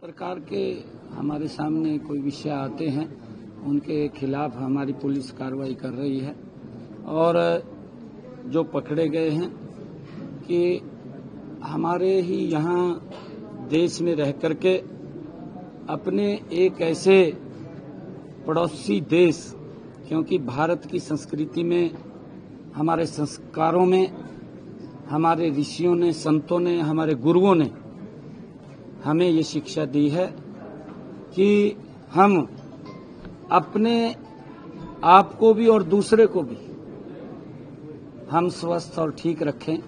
प्रकार के हमारे सामने कोई विषय आते हैं उनके खिलाफ हमारी पुलिस कार्रवाई कर रही है और जो पकड़े गए हैं कि हमारे ही यहाँ देश में रह करके अपने एक ऐसे पड़ोसी देश, क्योंकि भारत की संस्कृति में, हमारे संस्कारों में, हमारे ऋषियों ने, संतों ने, हमारे गुरुओं ने हमें ये शिक्षा दी है कि हम अपने आप को भी और दूसरे को भी हम स्वस्थ और ठीक रखें,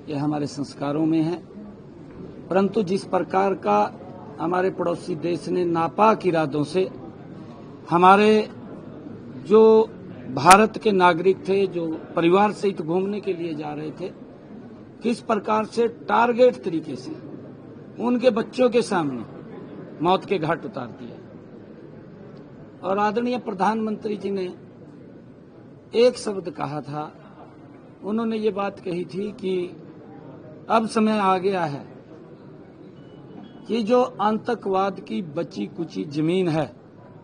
ये हमारे संस्कारों में है। परंतु जिस प्रकार का हमारे पड़ोसी देश ने नापाक इरादों से हमारे जो भारत के नागरिक थे, जो परिवार सहित घूमने के लिए जा रहे थे, किस प्रकार से टारगेट तरीके से उनके बच्चों के सामने मौत के घाट उतार दिया। और आदरणीय प्रधानमंत्री जी ने एक शब्द कहा था, उन्होंने ये बात कही थी कि अब समय आ गया है कि जो आतंकवाद की बची कुची जमीन है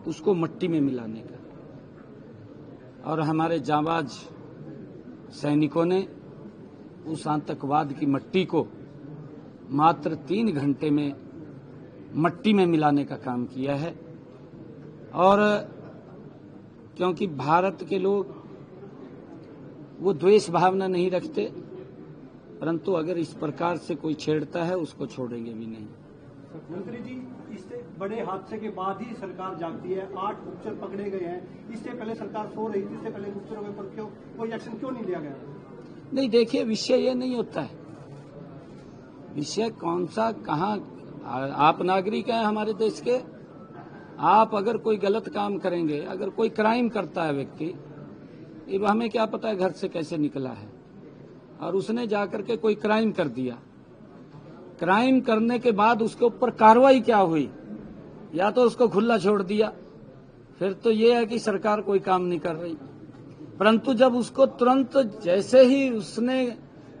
उसको मिट्टी में मिलाने का। और हमारे जांबाज सैनिकों ने उस आतंकवाद की मिट्टी को मात्र 3 घंटे में मिट्टी में मिलाने का काम किया है। और क्योंकि भारत के लोग वो द्वेष भावना नहीं रखते, परंतु अगर इस प्रकार से कोई छेड़ता है उसको छोड़ेंगे भी नहीं। मंत्री जी, इससे बड़े हादसे के बाद ही सरकार जागती है। 8 गुप्तचर पकड़े गए हैं। इससे पहले सरकार सो रही थी, इससे पहले गुप्तचरों के ऊपर क्यों कोई एक्शन क्यों नहीं लिया गया? नहीं, देखिए, विषय ये नहीं होता है। विषय कौन सा, कहाँ, आप नागरिक हैं हमारे देश के, आप अगर कोई गलत काम करेंगे, अगर कोई क्राइम करता है व्यक्ति, अब हमें क्या पता है घर से कैसे निकला है, और उसने जाकर के कोई क्राइम कर दिया, क्राइम करने के बाद उसके ऊपर कार्रवाई क्या हुई, या तो उसको खुला छोड़ दिया, फिर तो ये है कि सरकार कोई काम नहीं कर रही। परंतु जब उसको तुरंत जैसे ही उसने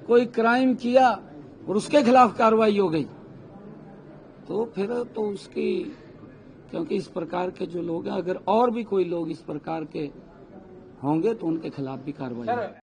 कोई क्राइम किया और उसके खिलाफ कार्रवाई हो गई, तो फिर तो उसकी, क्योंकि इस प्रकार के जो लोग हैं, अगर और भी कोई लोग इस प्रकार के होंगे तो उनके खिलाफ भी कार्रवाई होगी।